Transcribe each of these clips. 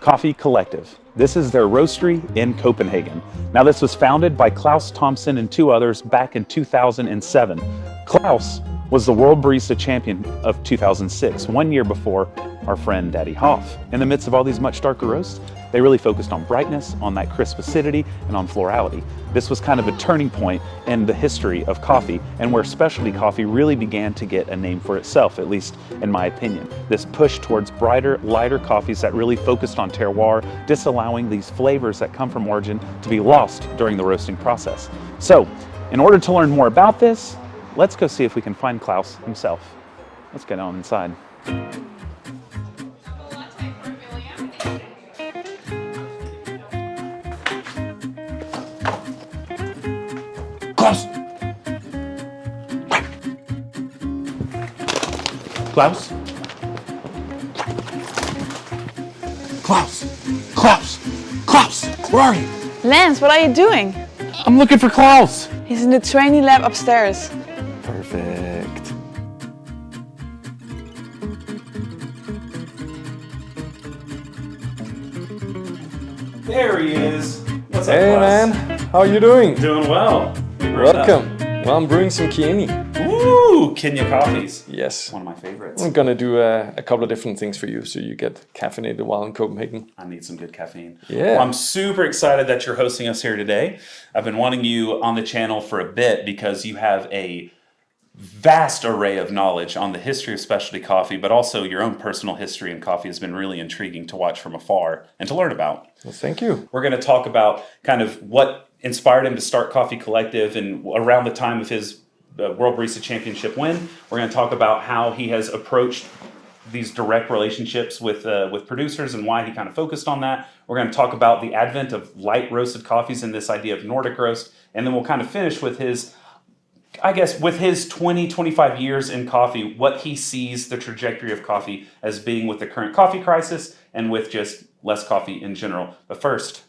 Coffee Collective. This is their roastery in Copenhagen. Now, this was founded by Klaus Thomsen and two others back in 2007. Klaus was the World Barista Champion of 2006, 1 year before our friend Daddy Hoff. In the midst of all these much darker roasts, they really focused on brightness, on that crisp acidity, and on florality. This was kind of a turning point in the history of coffee, and where specialty coffee really began to get a name for itself, at least in my opinion. This push towards brighter, lighter coffees that really focused on terroir, disallowing these flavors that come from origin to be lost during the roasting process. So, in order to learn more about this, let's go see if we can find Klaus himself. Let's get on inside. Klaus! Klaus? Klaus! Klaus! Klaus! Where are you? Lance, what are you doing? I'm looking for Klaus! He's in the trainee lab upstairs. Perfect. There he is. What's up, Hey Klaus? man, how are you doing? Doing well. Welcome. Well, I'm brewing some Kieni. Ooh, Kenya coffees. Yes. One of my favorites. I'm gonna do a couple of different things for you so you get caffeinated while in Copenhagen. I need some good caffeine. Yeah. Well, I'm super excited that you're hosting us here today. I've been wanting you on the channel for a bit because you have a vast array of knowledge on the history of specialty coffee, but also your own personal history in coffee has been really intriguing to watch from afar and to learn about. Well, thank you. We're going to talk about kind of what inspired him to start Coffee Collective and around the time of his World Barista Championship win. We're going to talk about how he has approached these direct relationships with producers and why he kind of focused on that. We're going to talk about the advent of light roasted coffees and this idea of Nordic roast. And then we'll kind of finish with his 20, 25 years in coffee, what he sees the trajectory of coffee as being with the current coffee crisis and with just less coffee in general. But first,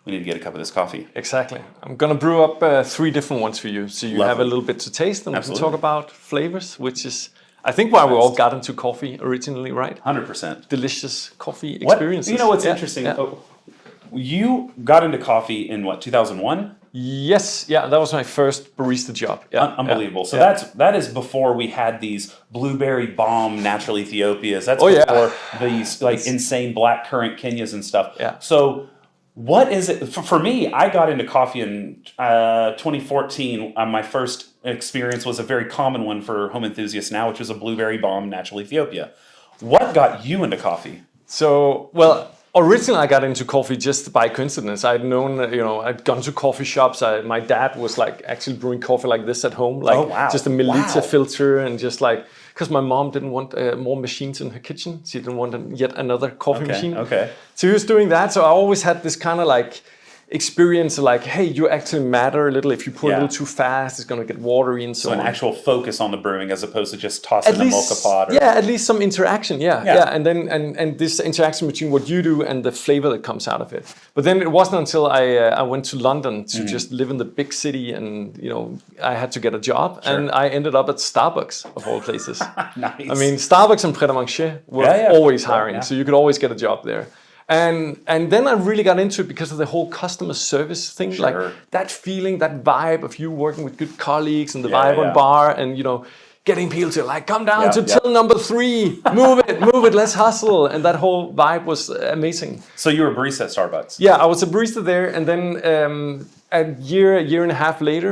we need to get a cup of this coffee. Exactly. I'm gonna brew up 3 different ones for you so you have a little bit to taste and Absolutely. we can talk about flavors, which is, I think, why we all got into coffee originally, right? 100%. Delicious coffee experiences. You know what's Yeah, interesting? yeah. Oh, you got into coffee in what, 2001? Yes, yeah, that was my first barista job. Yeah, Unbelievable. So yeah. that is before we had these blueberry bomb natural Ethiopias. That's Oh, yeah. before these like insane black currant Kenyas and stuff. Yeah. So what is it for me? I got into coffee in 2014. My first experience was a very common one for home enthusiasts now, which was a blueberry bomb natural Ethiopia. What got you into coffee? So, well, originally I got into coffee just by coincidence. I'd known, I'd gone to coffee shops. My dad was like actually brewing coffee like this at home, like Oh, wow. just a milliliter Wow. filter and just like, because my mom didn't want more machines in her kitchen. She didn't want yet another coffee machine. Okay. So he was doing that. So I always had this kind of like experience like, hey, you actually matter a little. If you pour a Yeah. little too fast, it's going to get watery and so So an on. actual focus on the brewing as opposed to just tossing a mocha pot. Or, Yeah, at least some interaction. Yeah. Yeah. And then and this interaction between what you do and the flavor that comes out of it. But then it wasn't until I went to London to just live in the big city, and I had to get a job, and I ended up at Starbucks of all places. Nice. I mean, Starbucks and Pret a Manger were Yeah, always yeah, hiring, yeah. so you could always get a job there. And then I really got into it because of the whole customer service thing, Sure. like that feeling, that vibe of you working with good colleagues and the Yeah, vibe yeah. on bar, and getting people to like come down Yeah, to yeah. till number 3, move it, let's hustle, and that whole vibe was amazing. So you were a barista at Starbucks. Yeah, I was a barista there, and then a year and a half later,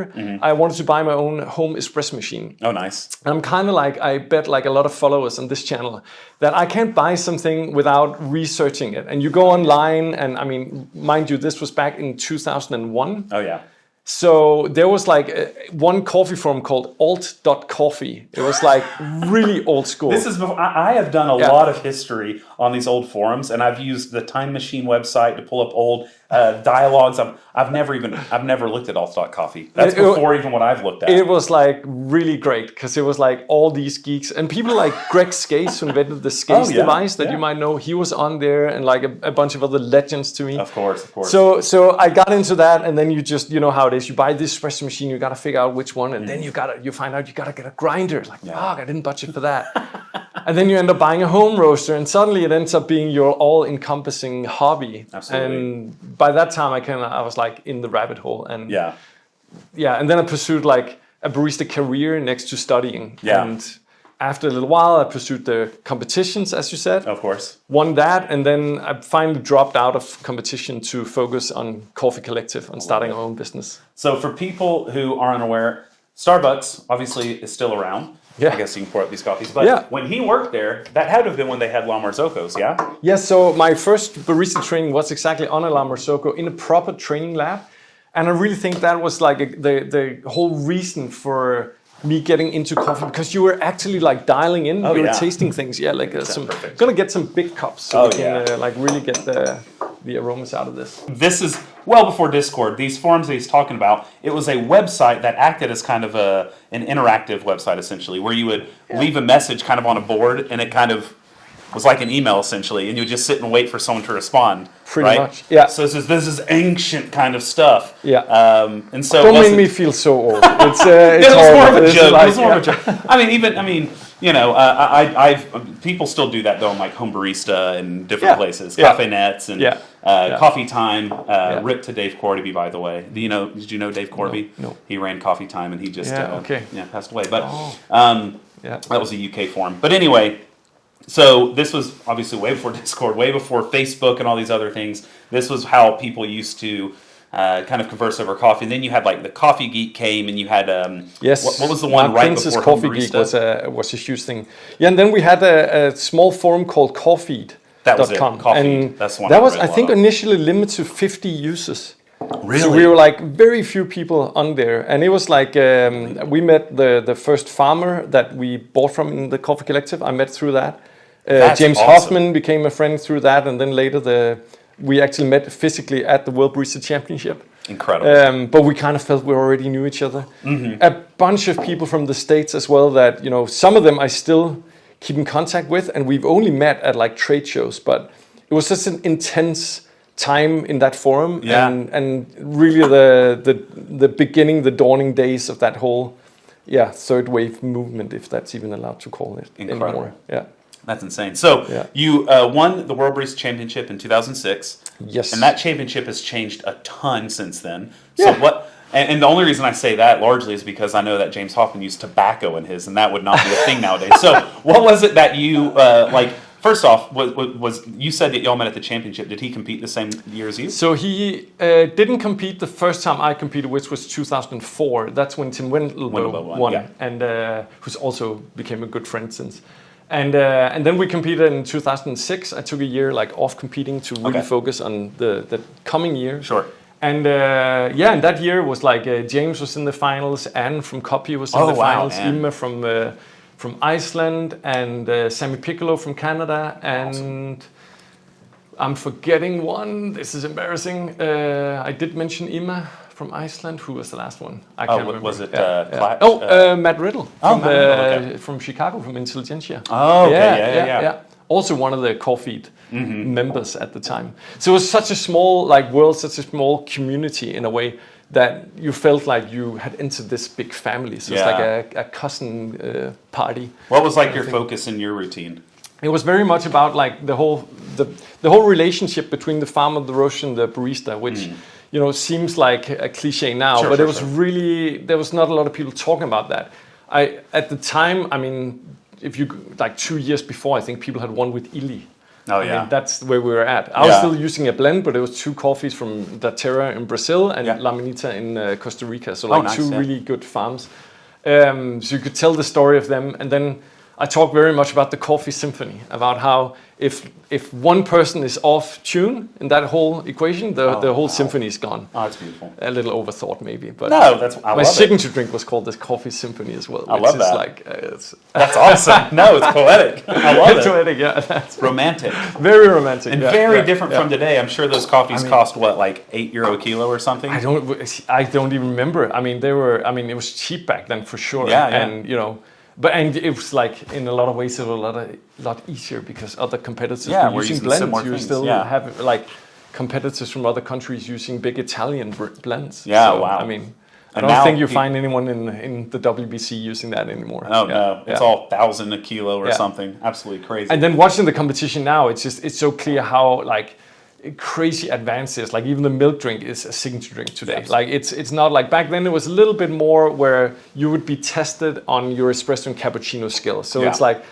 I wanted to buy my own home espresso machine. Oh, nice. And I'm kind of like, I bet like a lot of followers on this channel, that I can't buy something without researching it. And you go online, and I mean, mind you, this was back in 2001. Oh, yeah. So there was like one coffee forum called alt.coffee. It was like really old school. This is before, I have done a lot of history on these old forums, and I've used the Time Machine website to pull up old dialogues. I've never looked at alt.coffee. That's before even what I've looked at. It was like really great because it was like all these geeks and people like Greg Skase, who invented the Skase device that you might know. He was on there, and like a bunch of other legends to me. Of course. So I got into that, and then you just, you know how it is. You buy this espresso machine, you got to figure out which one, and then you find out you got to get a grinder. Like, fuck, I didn't budget for that. And then you end up buying a home roaster, and suddenly it ends up being your all-encompassing hobby. Absolutely. And by that time, I was like in the rabbit hole, and Yeah. and then I pursued like a barista career next to studying. Yeah. And after a little while, I pursued the competitions, as you said. Of course. Won that, and then I finally dropped out of competition to focus on Coffee Collective, on starting our own business. So for people who are unaware, Starbucks obviously is still around. Yeah. I guess you can pour up these coffees. But when he worked there, that had to have been when they had La Marzocco's, yeah? Yes, so my first barista training was exactly on a La Marzocco in a proper training lab. And I really think that was like the whole reason for me getting into coffee, because you were actually like dialing in, you were tasting things. Yeah, like gonna get some big cups so we can like really get the aromas out of this. This is well before Discord. These forums that he's talking about, it was a website that acted as kind of an interactive website essentially, where you would leave a message kind of on a board, and it kind of was like an email essentially, and you would just sit and wait for someone to respond. Pretty much, yeah. So this is ancient kind of stuff. Yeah. And so don't make me feel so old. It's it was more of a joke. Like, it was more of a joke. I mean, you know, I've people still do that though, in like Home Barista and different places, Cafe Nets and Coffee Time. Rip to Dave Corby, by the way. Did you know Dave Corby? No. He ran Coffee Time, and he just passed away. But that was a UK forum. But anyway. So this was obviously way before Discord, way before Facebook and all these other things. This was how people used to kind of converse over coffee. And then you had like the Coffee Geek came, and you had what was the one right Princess before Coffee Home Geek Barista? was a huge thing. Yeah, and then we had a small forum called Coffeed. That was it. Coffee. And that's one. That was, I think, initially limited to 50 users. Really? So we were like very few people on there, and it was like we met the first farmer that we bought from in the Coffee Collective. I met through that. James Hoffman became a friend through that, and then later we actually met physically at the World Barista Championship. Incredible. But we kind of felt we already knew each other. Mm-hmm. A bunch of people from the States as well that, some of them I still keep in contact with, and we've only met at like trade shows, but it was such an intense time in that forum, and really the beginning, the dawning days of that whole third wave movement, if that's even allowed to call it anymore. Yeah. That's insane. So you won the World Barista Championship in 2006. Yes. And that championship has changed a ton since then. So what? And the only reason I say that largely is because I know that James Hoffman used tobacco in his, and that would not be a thing nowadays. So what was it that you like? First off, was you said that y'all met at the championship? Did he compete the same year as you? So he didn't compete the first time I competed, which was 2004. That's when Tim Wendelbo won, and who's also became a good friend since. And then we competed in 2006. I took a year like off competing to really focus on the coming year. Sure. And and that year was like James was in the finals, Anne from Copy was in the finals, Ima from Iceland, and Sammy Piccolo from Canada, and I'm forgetting one. This is embarrassing. I did mention Ima from Iceland. Who was the last one? I can't remember. Was it Matt Riddle from Chicago, from Intelligentsia. Oh, okay, yeah. Also one of the Coffee members at the time. So it was such a small world, such a small community in a way that you felt like you had entered this big family. So it's like a cousin party. What was like your focus in your routine? It was very much about like the whole relationship between the farmer, the roaster, and the barista, which seems like a cliche now, but it was really, there was not a lot of people talking about that. At the time, I mean, if you like 2 years before, I think people had won with Illy. Oh, I mean, that's where we were at. I was still using a blend, but it was 2 coffees from Da Terra in Brazil and La Manita in Costa Rica. So like two really good farms. So you could tell the story of them. And then I talk very much about the coffee symphony, about how if one person is off tune in that whole equation, the whole symphony is gone. Oh, that's beautiful. A little overthought maybe, but no, I my love signature drink was called the Coffee Symphony as well. I love that. Like, that's awesome. No, it's poetic. I love it. Poetic, yeah. That's romantic. Very romantic. And very different from today. I'm sure those coffees cost what, like €8 a kilo or something? I don't even remember. I mean, it was cheap back then for sure. Yeah. And and it was like in a lot of ways it was a lot easier because other competitors were using blends. You still have like competitors from other countries using big Italian blends. Yeah, so, wow. I mean, I don't think you find anyone in the WBC using that anymore. Oh no, it's all 1,000 a kilo or something. Absolutely crazy. And then watching the competition now, it's so clear how like crazy advances. Like even the milk drink is a signature drink today. Yes. Like it's not like back then. It was a little bit more where you would be tested on your espresso and cappuccino skills. So it's like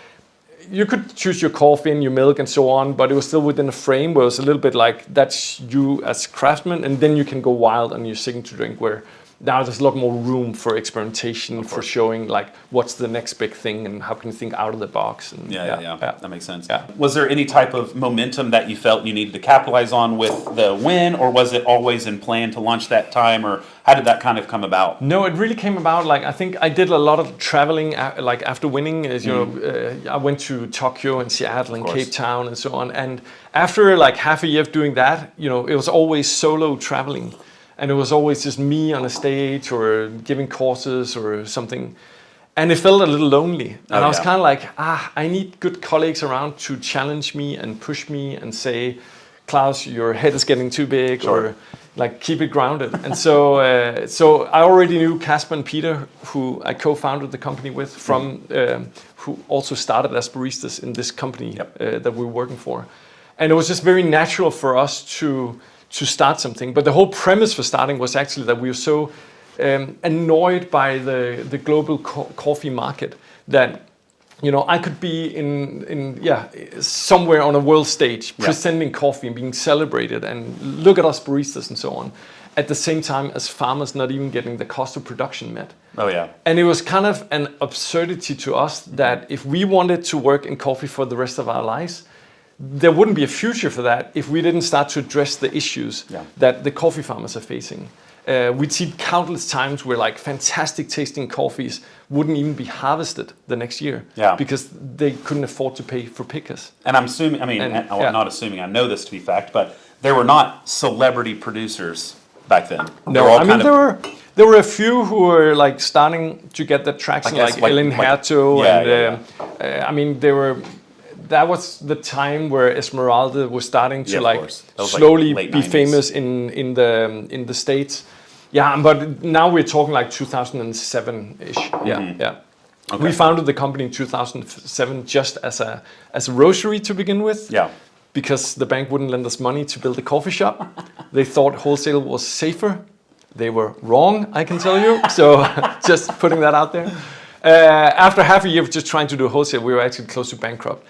you could choose your coffee and your milk and so on, but it was still within a frame where it was a little bit like that's you as craftsman, and then you can go wild on your signature drink where. Now there's a lot more room for experimentation, for showing like what's the next big thing and how can you think out of the box. And that makes sense. Yeah. Was there any type of momentum that you felt you needed to capitalize on with the win, or was it always in plan to launch that time, or how did that kind of come about? No, it really came about like I think I did a lot of traveling like after winning. As you know, I went to Tokyo and Seattle and Cape Town and so on. And after like half a year of doing that, you know, it was always solo traveling. And it was always just me on a stage or giving courses or something. And it felt a little lonely. And I was kind of like, I need good colleagues around to challenge me and push me and say, Klaus, your head is getting too big, or like keep it grounded. And so I already knew Casper and Peter, who I co-founded the company with, from who also started as baristas in this company that we were working for. And it was just very natural for us to start something. But the whole premise for starting was actually that we were so annoyed by the global coffee market that, you know, I could be in somewhere on a world stage presenting coffee and being celebrated and look at us baristas and so on, at the same time as farmers not even getting the cost of production met. Oh yeah. And it was kind of an absurdity to us that if we wanted to work in coffee for the rest of our lives, there wouldn't be a future for that if we didn't start to address the issues that the coffee farmers are facing. We'd see countless times where like fantastic tasting coffees wouldn't even be harvested the next year because they couldn't afford to pay for pickers. And I'm assuming, not assuming, I know this to be fact, but there were not celebrity producers back then. No, there were a few who were like starting to get that traction, like Ellen Herto, that was the time where Esmeralda was starting to slowly be famous in the States. Yeah, but now we're talking like 2007-ish. Okay. We founded the company in 2007 just as a roastery to begin with. Yeah. Because the bank wouldn't lend us money to build a coffee shop. They thought wholesale was safer. They were wrong, I can tell you. So just putting that out there. After half a year of just trying to do wholesale, we were actually close to bankrupt.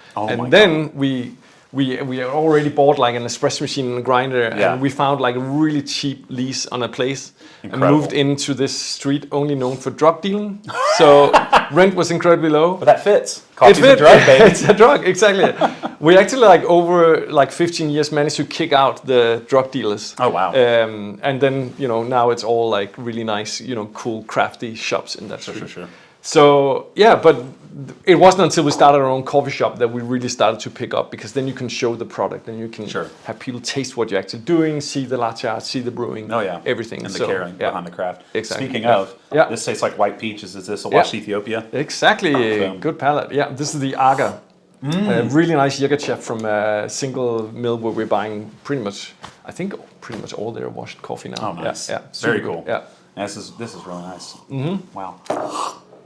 We already bought like an espresso machine and a grinder, and we found like a really cheap lease on a place. Incredible. And moved into this street only known for drug dealing. So rent was incredibly low. But that fits. Coffee's a drug, baby. It's a drug, exactly. We actually over 15 years managed to kick out the drug dealers. Oh wow. And then now it's all like really nice, cool crafty shops in that street. Sure. So but it wasn't until we started our own coffee shop that we really started to pick up, because then you can show the product and you can have people taste what you're actually doing, see the latte art, see the brewing, everything. And the caring behind the craft. Exactly. Speaking of, this tastes like white peaches. Is this a washed Ethiopia? Exactly. Good palate. Yeah, this is the Aga. A really nice Yogurchef from a single mill where we're buying pretty much all their washed coffee now. Oh, nice. Yeah. Very cool. Yeah. This is really nice. Mm-hmm. Wow.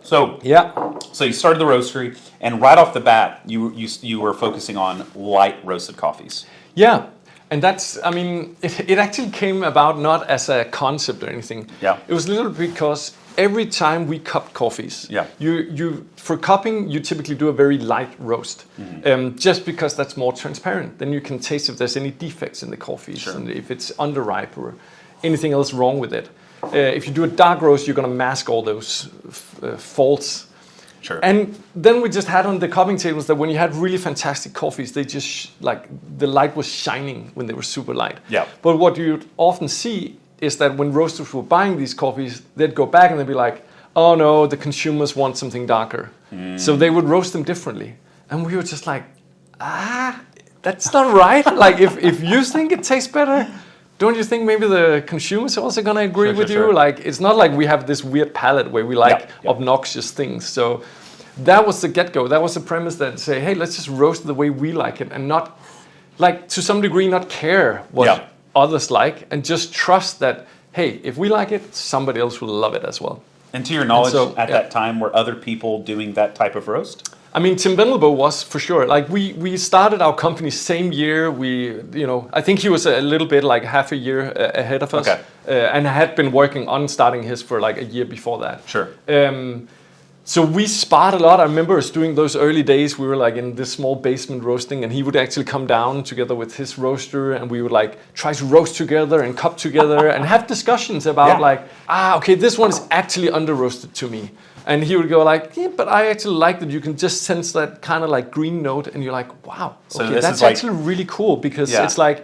So you started the roastery, and right off the bat, you were focusing on light roasted coffees. Yeah, and that's it actually came about not as a concept or anything. Yeah, it was a little because every time we cupped coffees, you for cupping you typically do a very light roast, just because that's more transparent. Then you can taste if there's any defects in the coffees and if it's underripe or anything else wrong with it. If you do a dark roast, you're going to mask all those faults. Sure. And then we just had on the cupping tables that when you had really fantastic coffees, they just the light was shining when they were super light. Yeah. But what you'd often see is that when roasters were buying these coffees, they'd go back and they'd be like, oh no, the consumers want something darker. So they would roast them differently. And we were just like, that's not right. Like if you think it tastes better, don't you think maybe the consumers are also going to agree with you? Sure. Like, it's not like we have this weird palate where we like obnoxious things. So that was the get-go. That was the premise that say, hey, let's just roast the way we like it and not, like, to some degree, not care what others like, and just trust that hey, if we like it, somebody else will love it as well. And to your knowledge, so, at that time, were other people doing that type of roast? I mean, Tim Vendelbo was for sure. Like we started our company same year. I think he was a little bit like half a year ahead of us, and had been working on starting his for like a year before that. Sure. So we sparred a lot. I remember us doing those early days. We were like in this small basement roasting, and he would actually come down together with his roaster, and we would like try to roast together and cup together and have discussions about okay, this one is actually under roasted to me. And he would go like, yeah, but I actually like that you can just sense that kind of like green note, and you're like, wow, so okay, that's actually really cool, because it's like,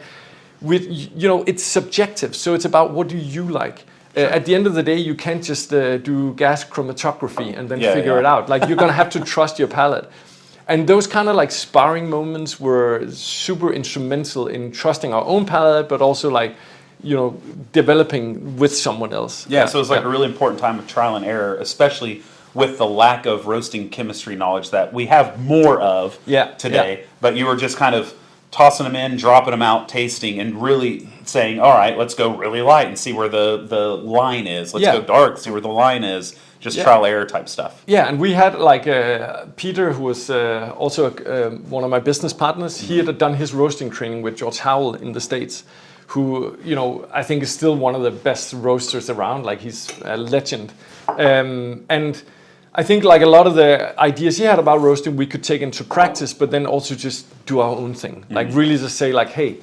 it's subjective. So it's about what do you like. At the end of the day, you can't just do gas chromatography and then figure it out. Like, you're going to have to trust your palate. And those kind of like sparring moments were super instrumental in trusting our own palate, but also like, developing with someone else. Yeah, so it's like a really important time of trial and error, especially with the lack of roasting chemistry knowledge that we have more of today. Yeah. But you were just kind of tossing them in, dropping them out, tasting, and really saying, all right, let's go really light and see where the line is. Let's go dark, see where the line is. Just trial error type stuff. Yeah, and we had like Peter, who was also one of my business partners. He had done his roasting training with George Howell in the States, who, I think is still one of the best roasters around. Like, he's a legend. And I think like a lot of the ideas he had about roasting we could take into practice, but then also just do our own thing. Mm-hmm. Like, really just say like, hey,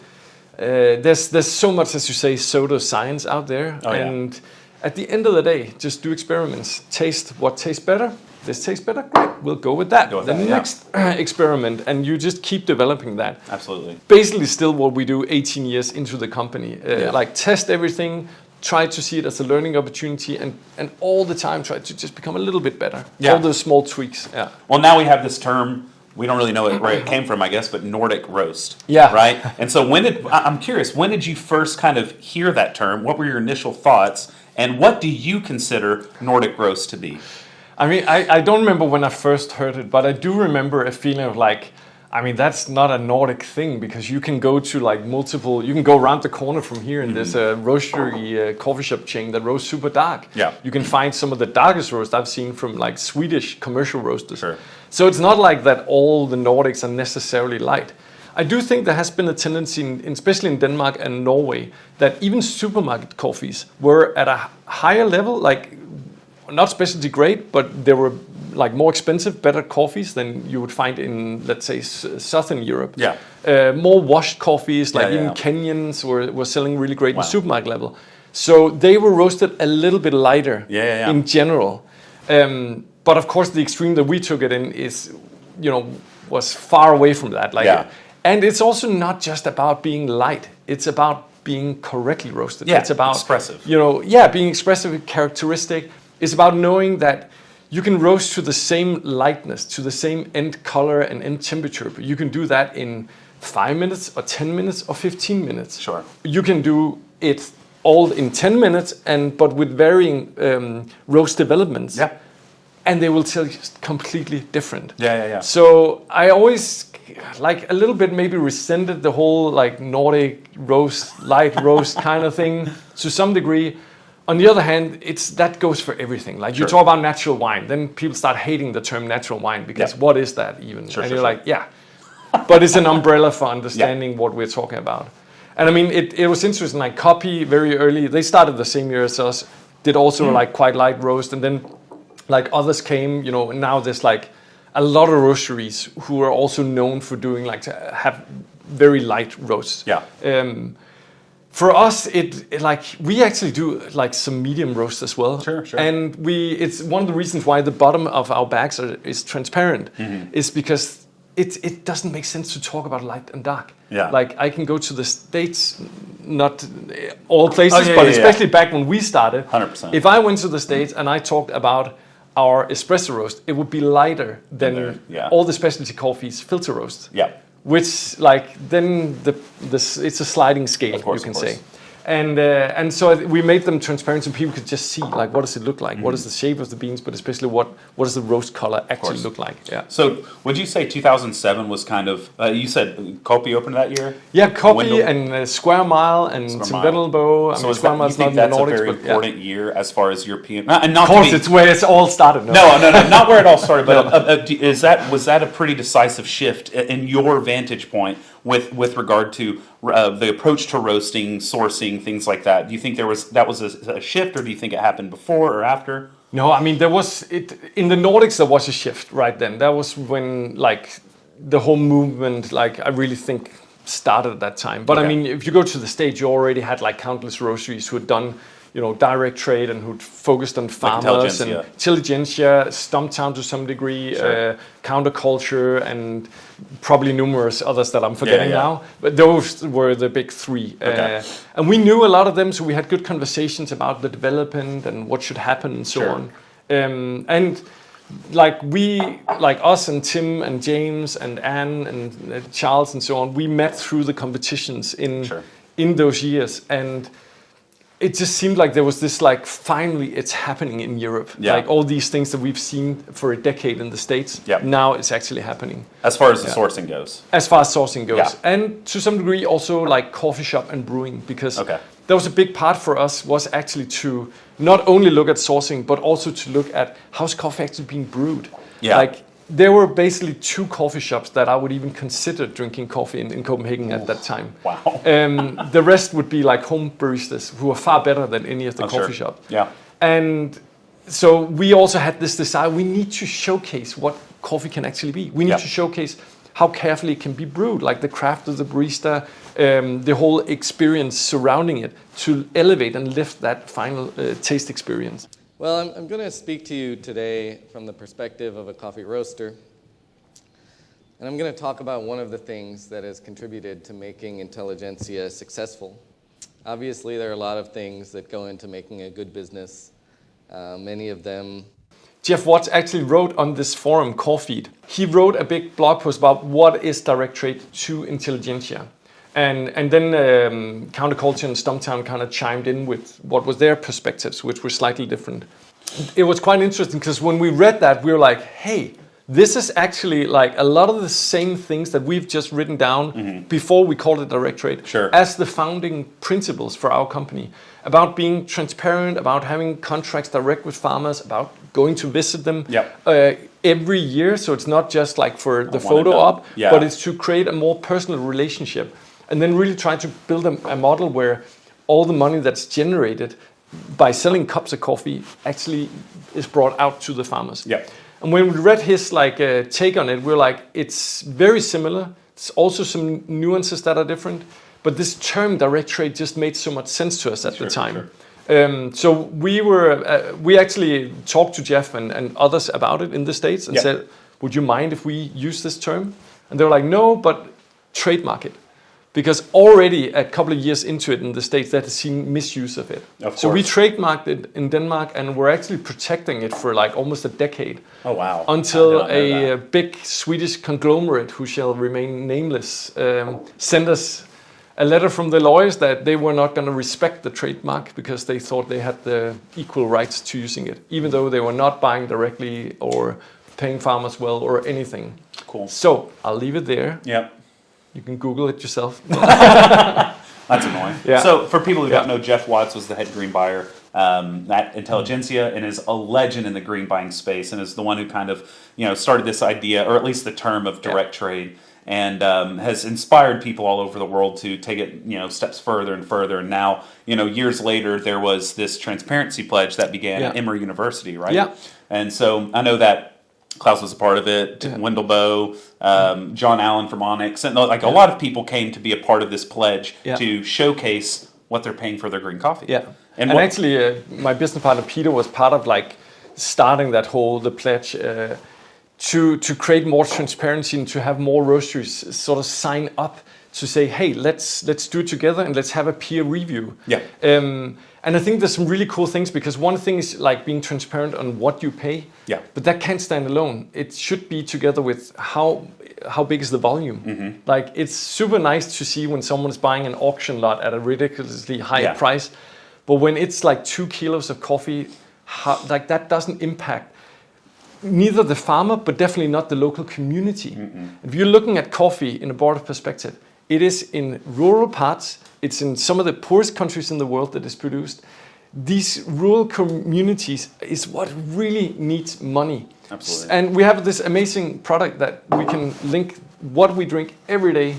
there's so much, as you say, pseudoscience out there. Oh, and at the end of the day, just do experiments. Taste what tastes better. This tastes better, great, we'll go with that. Next experiment, and you just keep developing that. Absolutely. Basically still what we do 18 years into the company. Like, test everything, try to see it as a learning opportunity, and all the time try to just become a little bit better. Yeah. All those small tweaks. Yeah. Well, now we have this term, we don't really know where it came from, I guess, but Nordic roast. Yeah. Right? And so I'm curious, when did you first kind of hear that term? What were your initial thoughts? And what do you consider Nordic roast to be? I mean, I don't remember when I first heard it, but I do remember a feeling of like, I mean, that's not a Nordic thing, because you can go to like you can go around the corner from here and there's a roastery coffee shop chain that roasts super dark. Yeah. You can find some of the darkest roast I've seen from like Swedish commercial roasters. Sure. So it's not like that all the Nordics are necessarily light. I do think there has been a tendency, especially in Denmark and Norway, that even supermarket coffees were at a higher level, like not specialty grade, but they were like more expensive, better coffees than you would find in, let's say, Southern Europe. Yeah. More washed coffees, like even Kenyans were selling really great in supermarket level. So they were roasted a little bit lighter in general. But of course, the extreme that we took it in is, was far away from that. Like, and it's also not just about being light. It's about being correctly roasted. Yeah, it's about expressive. Being expressive, characteristic. It's about knowing that you can roast to the same lightness, to the same end color and end temperature, but you can do that in 5 minutes or 10 minutes or 15 minutes. Sure. You can do it all in 10 minutes, but with varying roast developments. Yeah. And they will tell you completely different. Yeah. So I always like a little bit maybe resented the whole like Nordic roast, light roast kind of thing to some degree. On the other hand, that goes for everything. Like, you talk about natural wine, then people start hating the term natural wine, because what is that even? And you're like, but it's an umbrella for understanding what we're talking about. And I mean, it was interesting. Like, Copy very early, they started the same year as us, did also like quite light roast, and then like others came. Now there's like a lot of roasteries who are also known for doing like to have very light roasts. Yeah. For us, we actually do like some medium roast as well. Sure. And it's one of the reasons why the bottom of our bags is transparent, is because it doesn't make sense to talk about light and dark. Yeah. Like, I can go to the States, not all places, but especially back when we started. 100%. If I went to the States and I talked about our espresso roast, it would be lighter than all the specialty coffees filter roast. Yeah. Which, like, then it's a sliding scale, you can say. And so we made them transparent so people could just see like what does it look like, what is the shape of the beans, but especially what does the roast color actually look like. Yeah. So would you say 2007 was kind of you said Copy opened that year? Yeah, Copy and Square Mile and indelible. So Square Mile's not that's the Nordics, a very important year as far as European. And not of course, it's where it's all started. No, not where it all started. But was that a pretty decisive shift in your vantage point with regard to the approach to roasting, sourcing, things like that? Do you think that was a shift, or do you think it happened before or after? No, I mean in the Nordics there was a shift right then. That was when like the whole movement, like I really think started at that time. But I mean, if you go to the States, you already had like countless roasteries who had done direct trade and who'd focused on farmers and intelligentsia, Stumptown to some degree, counterculture, and probably numerous others that I'm forgetting now. But those were the big three. And we knew a lot of them, so we had good conversations about the development and what should happen and so on. And like us and Tim and James and Anne and Charles and so on, we met through the competitions in those years. And it just seemed like there was this like finally it's happening in Europe. Like all these things that we've seen for a decade in the States, now it's actually happening. As far as the sourcing goes. As far as sourcing goes. And to some degree also like coffee shop and brewing, because that was a big part for us, was actually to not only look at sourcing, but also to look at how's coffee actually being brewed. Like there were basically 2 coffee shops that I would even consider drinking coffee in Copenhagen at that time. Wow. The rest would be like home baristas who are far better than any of the coffee shop. And so we also had this desire, we need to showcase what coffee can actually be. We need to showcase how carefully it can be brewed, like the craft of the barista, the whole experience surrounding it, to elevate and lift that final taste experience. Well, I'm going to speak to you today from the perspective of a coffee roaster. And I'm going to talk about one of the things that has contributed to making intelligentsia successful. Obviously, there are a lot of things that go into making a good business. Many of them... Jeff Watts actually wrote on this forum, Coffeed. He wrote a big blog post about what is direct trade to intelligentsia. And then Counterculture and Stumptown kind of chimed in with what was their perspectives, which were slightly different. It was quite interesting because when we read that, we were like, hey, this is actually like a lot of the same things that we've just written down before we called it direct trade as the founding principles for our company, about being transparent, about having contracts direct with farmers, about going to visit them every year. So it's not just like for the photo op, but it's to create a more personal relationship. And then really try to build a model where all the money that's generated by selling cups of coffee actually is brought out to the farmers. And when we read his take on it, we were like, it's very similar. There's also some nuances that are different. But this term direct trade just made so much sense to us at the time. So we actually talked to Jeff and others about it in the States and said, would you mind if we use this term? And they were like, no, but trademark it. Because already a couple of years into it in the States, they had seen misuse of it. So we trademarked it in Denmark, and we're actually protecting it for like almost a decade. Oh, wow. Until a big Swedish conglomerate, who shall remain nameless, sent us a letter from the lawyers that they were not going to respect the trademark because they thought they had the equal rights to using it, even though they were not buying directly or paying farmers well or anything. Cool. So I'll leave it there. Yep. You can Google it yourself. That's annoying. Yeah. So for people who don't know, Jeff Watts was the head green buyer at Intelligentsia and is a legend in the green buying space, and is the one who kind of started this idea, or at least the term of direct trade, and has inspired people all over the world to take it steps further and further. And now years later, there was this transparency pledge that began at Emory University, right? Yeah. And so I know that Klaus was a part of it, Wendell Bowe, John Allen from Onyx, and like a lot of people came to be a part of this pledge to showcase what they're paying for their green coffee. Yeah, and actually, my business partner Peter was part of like starting that the pledge to create more transparency and to have more roasteries sort of sign up to say, hey, let's do it together and let's have a peer review. Yeah. And I think there's some really cool things, because one thing is like being transparent on what you pay. Yeah. But that can't stand alone. It should be together with how big is the volume. Like, it's super nice to see when someone's buying an auction lot at a ridiculously high price, but when it's like 2 kilos of coffee, like that doesn't impact neither the farmer, but definitely not the local community. If you're looking at coffee in a broader perspective, it is in rural parts, it's in some of the poorest countries in the world that is produced. These rural communities is what really needs money. Absolutely. And we have this amazing product that we can link what we drink every day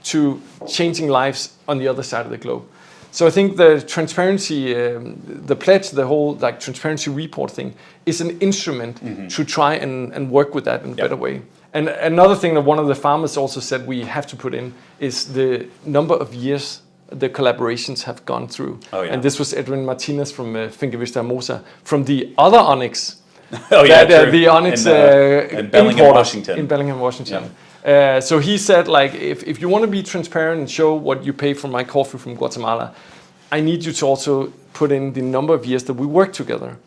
to changing lives on the other side of the globe. So I think the transparency, the pledge, the whole like transparency report thing is an instrument to try and work with that in a better way. And another thing that one of the farmers also said we have to put in is the number of years the collaborations have gone through. Oh, yeah. And this was Edwin Martinez from Finca Vista Hermosa, from the other Onyx. The Onyx in Bellingham, Washington. In Bellingham, Washington. Yeah. So he said, like, if you want to be transparent and show what you pay for my coffee from Guatemala, I need you to also put in the number of years that we work together.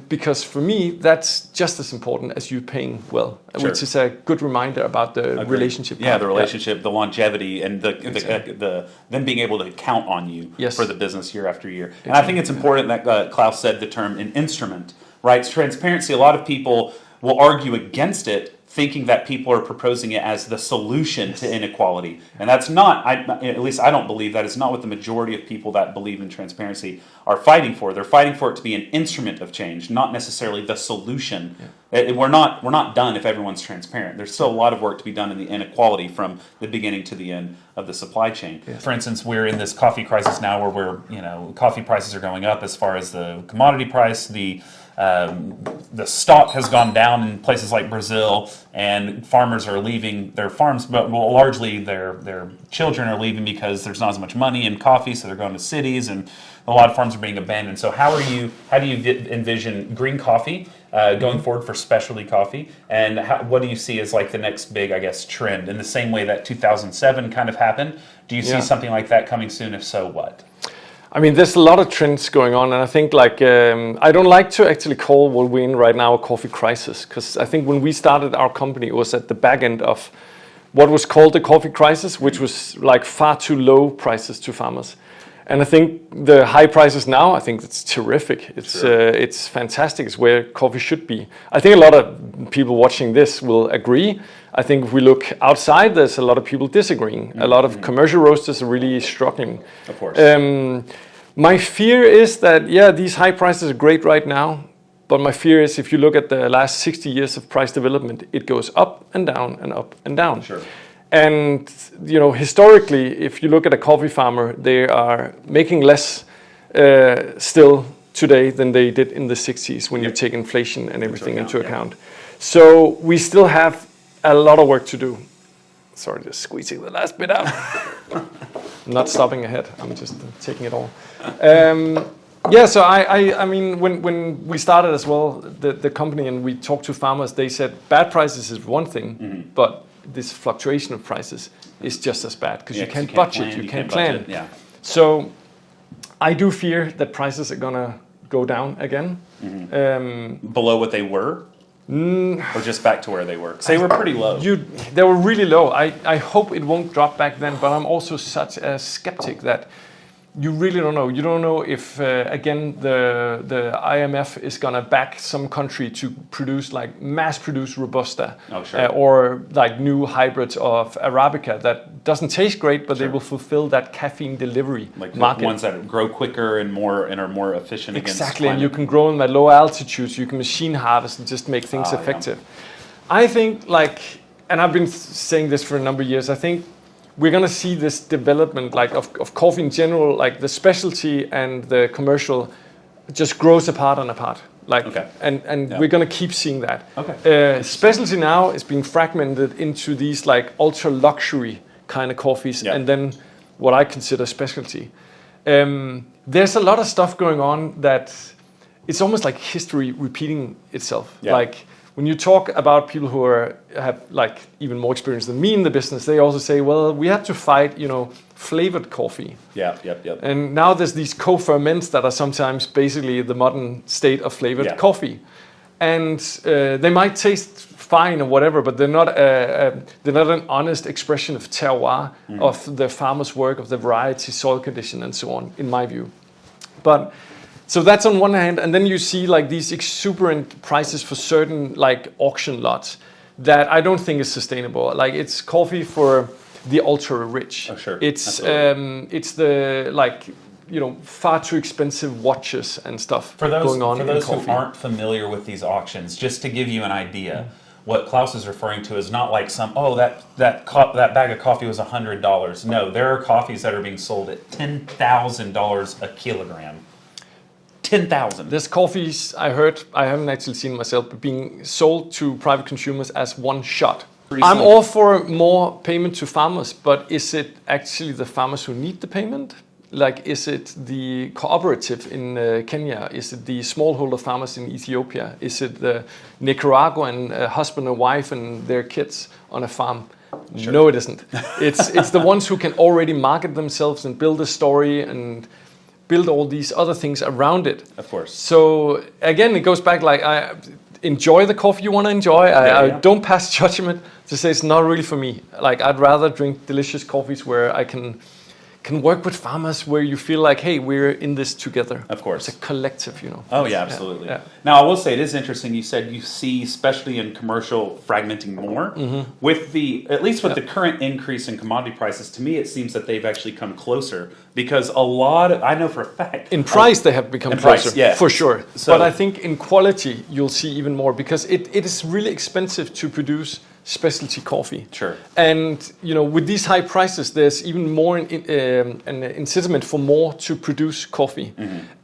Because for me, that's just as important as you paying well, which is a good reminder about the relationship. Yeah, the relationship, the longevity, and the them being able to count on you for the business year after year. And I think it's important that Klaus said the term an instrument, right? Transparency, a lot of people will argue against it, thinking that people are proposing it as the solution to inequality. And that's not, at least I don't believe that is not what the majority of people that believe in transparency are fighting for. They're fighting for it to be an instrument of change, not necessarily the solution. Yeah. We're not done if everyone's transparent. There's still a lot of work to be done in the inequality from the beginning to the end of the supply chain. Yeah. For instance, we're in this coffee crisis now where coffee prices are going up as far as the commodity price, the stock has gone down in places like Brazil, and farmers are leaving their farms, but largely their children are leaving because there's not as much money in coffee, so they're going to cities, and a lot of farms are being abandoned. So how do you envision green coffee going forward for specialty coffee, and what do you see as like the next big, I guess, trend? In the same way that 2007 kind of happened, do you see something like that coming soon? If so, what? I mean, there's a lot of trends going on, and I think I don't like to actually call what we're in right now a coffee crisis, because I think when we started our company, it was at the back end of what was called the coffee crisis, which was like far too low prices to farmers. And I think the high prices now, I think it's terrific. It's fantastic. It's where coffee should be. I think a lot of people watching this will agree. I think if we look outside, there's a lot of people disagreeing. A lot of commercial roasters are really struggling. Of course. My fear is that, these high prices are great right now, but my fear is if you look at the last 60 years of price development, it goes up and down and up and down. Sure. And, historically, if you look at a coffee farmer, they are making less still today than they did in the 60s when you take inflation and everything into account. So we still have a lot of work to do. Sorry, just squeezing the last bit out. I'm not stopping ahead. I'm just taking it all. So I mean, when we started as well, the company, and we talked to farmers, they said bad prices is one thing, but this fluctuation of prices is just as bad, because you can't budget, you can't plan. Yeah. So I do fear that prices are gonna go down again. Below what they were? Or just back to where they were? 'Cause they were pretty low. They were really low. I hope it won't drop back then, but I'm also such a skeptic that you really don't know. You don't know if, again, the IMF is going to back some country to produce, like, mass-produce Robusta. Oh, sure. Or, like, new hybrids of Arabica that doesn't taste great, but they will fulfill that caffeine delivery market. Ones that grow quicker and are more efficient against climate. Exactly, and you can grow them at low altitudes. You can machine harvest and just make things effective. Yeah. I think, and I've been saying this for a number of years, I think we're going to see this development of coffee in general, like the specialty and the commercial just grows apart and apart. And we're going to keep seeing that. Okay. Specialty now is being fragmented into these ultra luxury kind of coffees, and then what I consider specialty. There's a lot of stuff going on that it's almost like history repeating itself. Yeah. when you talk about people who have like even more experience than me in the business, they also say, well, we have to fight, flavored coffee. Yeah, yep. And now there's these co-ferments that are sometimes basically the modern state of flavored coffee. And they might taste fine or whatever, but they're not an honest expression of terroir, of the farmer's work, of the variety, soil condition, and so on, in my view. But so that's on one hand, and then you see like these exuberant prices for certain like auction lots that I don't think is sustainable. Like it's coffee for the ultra rich. Oh, sure. It's the like far too expensive watches and stuff going on. For those in who coffee. aren't familiar with these auctions, just to give you an idea, what Klaus is referring to is not like that bag of coffee was $100. No, there are coffees that are being sold at $10,000 a kilogram. 10,000. There's coffees I heard, I haven't actually seen myself, but being sold to private consumers as one shot. I'm all for more payment to farmers, but is it actually the farmers who need the payment? Like, is it the cooperative in Kenya? Is it the smallholder farmers in Ethiopia? Is it the Nicaraguan husband and wife and their kids on a farm? Sure. No, it isn't. It's the ones who can already market themselves and build a story and build all these other things around it. Of course. So again, it goes back like I enjoy the coffee you want to enjoy. I don't pass judgment to say it's not really for me. Like I'd rather drink delicious coffees where I can work with farmers, where you feel like, hey, we're in this together. Of course. It's a collective, Oh yeah, absolutely. Yeah. Now I will say it is interesting. You said you see, especially in commercial, fragmenting more. With at least with the current increase in commodity prices. To me, it seems that they've actually come closer because I know for a fact in price they have become closer, for sure. So, but I think in quality you'll see even more because it is really expensive to produce specialty coffee. Sure. And with these high prices, there's even more an incentive for more to produce coffee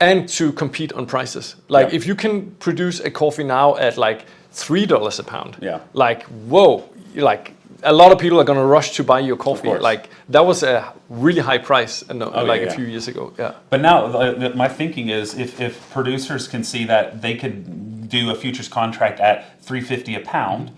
and to compete on prices. Like if you can produce a coffee now at like $3 a pound, like whoa, like a lot of people are going to rush to buy your coffee. Like that was a really high price a few years ago. Yeah. But now my thinking is if producers can see that they could do a futures contract at $3.50 a pound,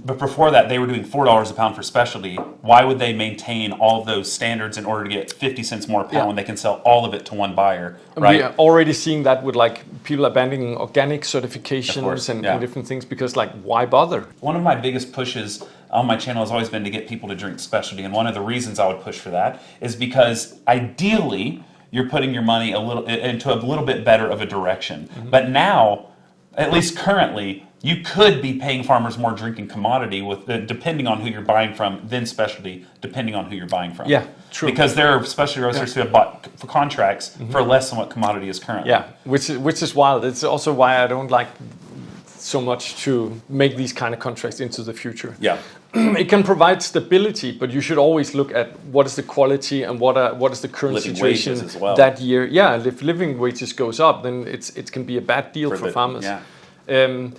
but before that, they were doing $4 a pound for specialty. Why would they maintain all of those standards in order to get 50 cents more a pound when they can sell all of it to one buyer? Right? We are already seeing that with like people abandoning organic certifications and different things because like why bother? One of my biggest pushes on my channel has always been to get people to drink specialty, and one of the reasons I would push for that is because ideally you're putting your money into a little bit better of a direction. But now, at least currently, you could be paying farmers more drinking commodity depending on who you're buying from than specialty, depending on who you're buying from. Yeah, true. Because there are specialty roasters who have bought for contracts for less than what commodity is currently. Yeah, which is wild. It's also why I don't like so much to make these kind of contracts into the future. Yeah. It can provide stability, but you should always look at what is the quality and what is the current living situation wages as well. that year. Yeah, if living wages goes up, then it can be a bad deal for farmers. Yeah.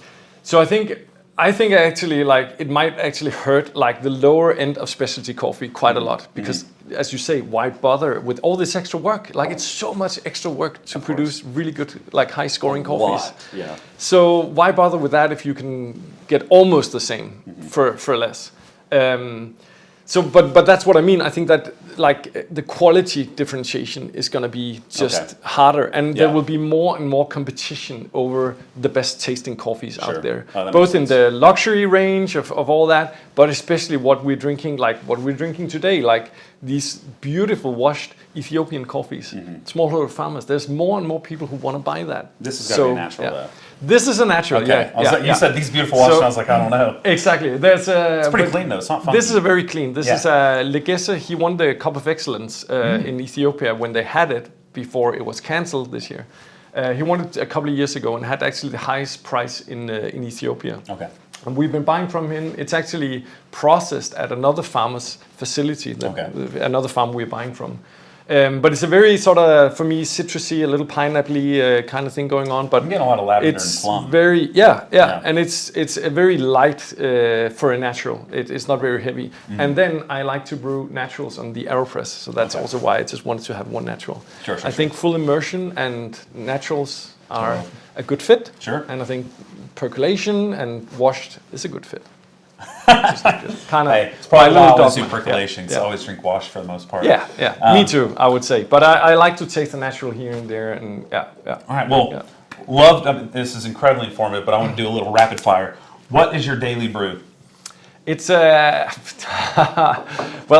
So I think actually like it might actually hurt like the lower end of specialty coffee quite a lot because as you say, why bother with all this extra work? Like it's so much extra work to produce really good like high scoring coffees. Yeah. So why bother with that if you can get almost the same for less? But that's what I mean. I think that like the quality differentiation is going to be just harder, and there will be more and more competition over the best tasting coffees out there, both in the luxury range of all that, but especially what we're drinking today, like these beautiful washed Ethiopian coffees, smallholder farmers. There's more and more people who want to buy that. This is going to be natural though. This is a natural, You said these beautiful washes, I was like, I don't know. Exactly. It's pretty clean though, it's not funky. This is a very clean. This is Legesse. He won the Cup of Excellence in Ethiopia when they had it before it was cancelled this year. He won it a couple of years ago and had actually the highest price in Ethiopia. Okay. And we've been buying from him. It's actually processed at another farmer's facility, another farm we're buying from. But it's a very sort of, for me, citrusy, a little pineapple-y kind of thing going on. But I'm getting a lot of lavender and plum. Very, and it's a very light for a natural. It's not very heavy. And then I like to brew naturals on the AeroPress, so that's also why I just wanted to have one natural. Sure. I think full immersion and naturals are a good fit. Sure. And I think percolation and washed is a good fit. Kind of. It's probably my little why I always do dogma. percolation, because I always drink wash for the most part. Yeah. Me too, I would say. But I like to taste the natural here and there, and yeah. All right, well, loved, this is incredibly informative, but I want to do a little rapid fire. What is your daily brew? It's well,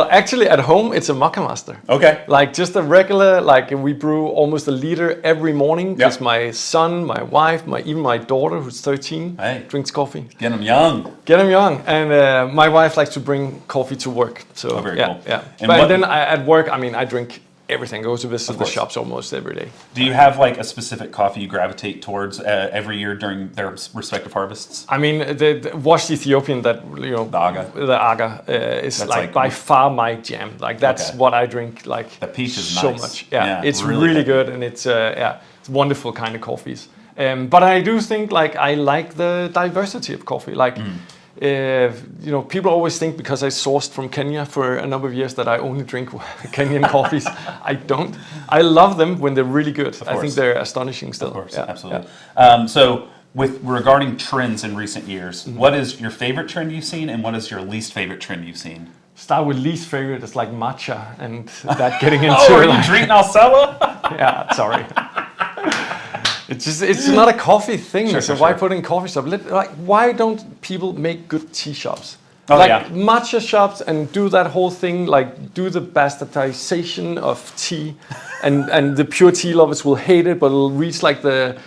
actually at home it's a Mocha Master. Okay. Like just a regular, like we brew almost a liter every morning because Yep. my son, my wife, even my daughter who's 13 Hey. drinks coffee. Get them young. Get them young, and my wife likes to bring coffee to work. So very yeah, cool. yeah. And But what- then I work, I drink everything. I go to visit the course. shops almost every day. Do you have like a specific coffee you gravitate towards every year during their respective harvests? I mean, the washed Ethiopian that The Aga. the Aga is That's like like- by far my jam. Like that's Okay. what I drink like The peach is so nice. much. Yeah, Yeah, it's really really good. good, and it's it's wonderful kind of coffees. But I do think like I like the diversity of coffee. Like people always think because I sourced from Kenya for a number of years that I only drink Kenyan coffees. I don't. I love them when they're really good. I think course. they're astonishing still. Of course, Yeah, absolutely. yeah. So, with regarding trends in recent years, what is your favorite trend you've seen, and what is your least favorite trend you've seen? Start with least favorite. It's like matcha and that getting into Oh, are like, you drinking Alcella? yeah, sorry. It's not a coffee thing. Sure, so sure, why sure. put in coffee shop? Like, why don't people make good tea shops? Oh, like yeah. matcha shops and do that whole thing, like do the bastardization of tea, and the pure tea lovers will hate it, but it'll reach like the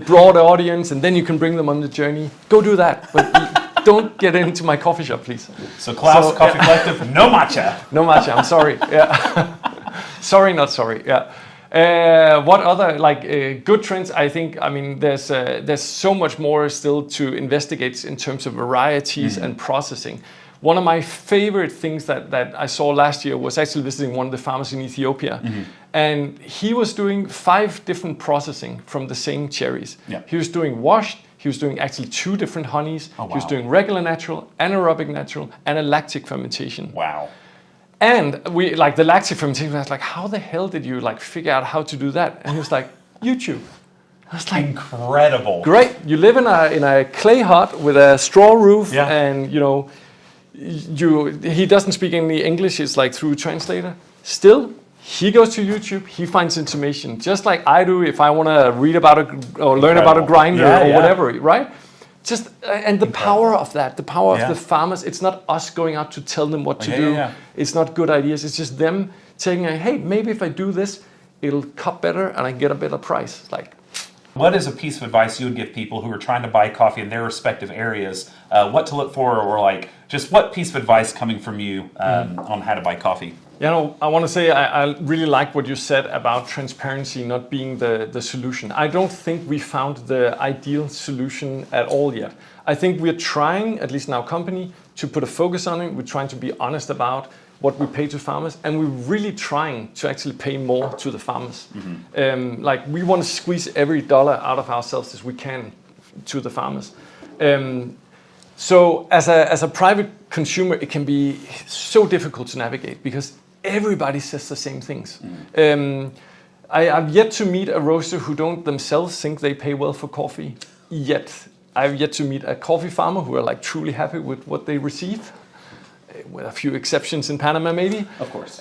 broad audience, and then you can bring them on the journey. Go do that, but don't get into my coffee shop, please. So, Klaus So, Coffee Collective, no matcha. No matcha. I'm sorry. Yeah. Sorry, not sorry. Yeah. What other good trends? I think. I mean, there's so much more still to investigate in terms of varieties and processing. One of my favorite things that I saw last year was actually visiting one of the farmers in Ethiopia, and he was doing 5 different processing from the same cherries. Yeah. He was doing washed. He was doing actually 2 different honeys. Oh, He was wow. doing regular natural, anaerobic natural, and a lactic fermentation. Wow. And we like the lactic fermentation. I was like, how the hell did you like figure out how to do that? And he was like, YouTube. I was like, Incredible. great. You live in a clay hut with a straw roof, Yeah. and he doesn't speak any English. It's like through translator. Still, he goes to YouTube. He finds information just like I do. If I want to read about or learn about a Incredible. grinder Yeah, or yeah. whatever, right? Just and the power of that, the power Yeah. of the farmers. It's not us going out to tell them what to Yeah, do. yeah, yeah. It's not good ideas. It's just them saying, "Hey, maybe if I do this, it'll cut better and I get a better price." Like, What is a piece of advice you would give people who are trying to buy coffee in their respective areas? What to look for, or like just what piece of advice coming from you on how to buy coffee? I want to say I really like what you said about transparency not being the solution. I don't think we found the ideal solution at all yet. I think we're trying, at least in our company, to put a focus on it. We're trying to be honest about what we pay to farmers, and we're really trying to actually pay more to the farmers. Like we want to squeeze every dollar out of ourselves as we can to the farmers. So as a private consumer, it can be so difficult to navigate because everybody says the same things. I've yet to meet a roaster who don't themselves think they pay well for coffee. Yet I've yet to meet a coffee farmer who are like truly happy with what they receive, with a few exceptions in Panama maybe. Of course.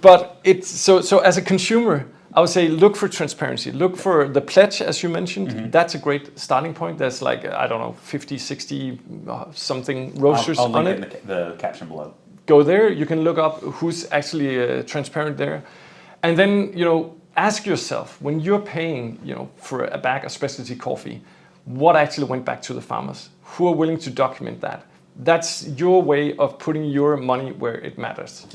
But it's so as a consumer, I would say look for transparency. Look for the pledge, as you mentioned. That's a great starting point. There's like, I don't know, 50, 60 something roasters I'll on link it. it in the caption below. Go there. You can look up who's actually transparent there. And then, ask yourself, when you're paying, for a bag of specialty coffee, what actually went back to the farmers? Who are willing to document that? That's your way of putting your money where it matters.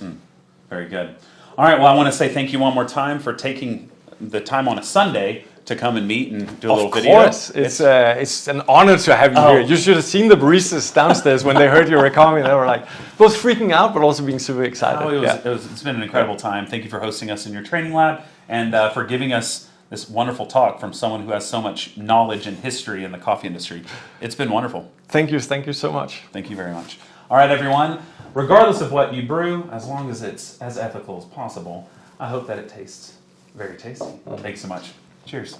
Very good. All right. Well, I want to say thank you one more time for taking the time on a Sunday to come and meet and do a little video. Of course, it's an honor to have you here. You should have seen the baristas downstairs when they heard you were coming. They were like both freaking out, but also being super excited. Oh, it's been an incredible time. Thank you for hosting us in your training lab and for giving us this wonderful talk from someone who has so much knowledge and history in the coffee industry. It's been wonderful. Thank you so much. Thank you very much. All right, everyone. Regardless of what you brew, as long as it's as ethical as possible, I hope that it tastes very tasty. Thanks so much. Cheers.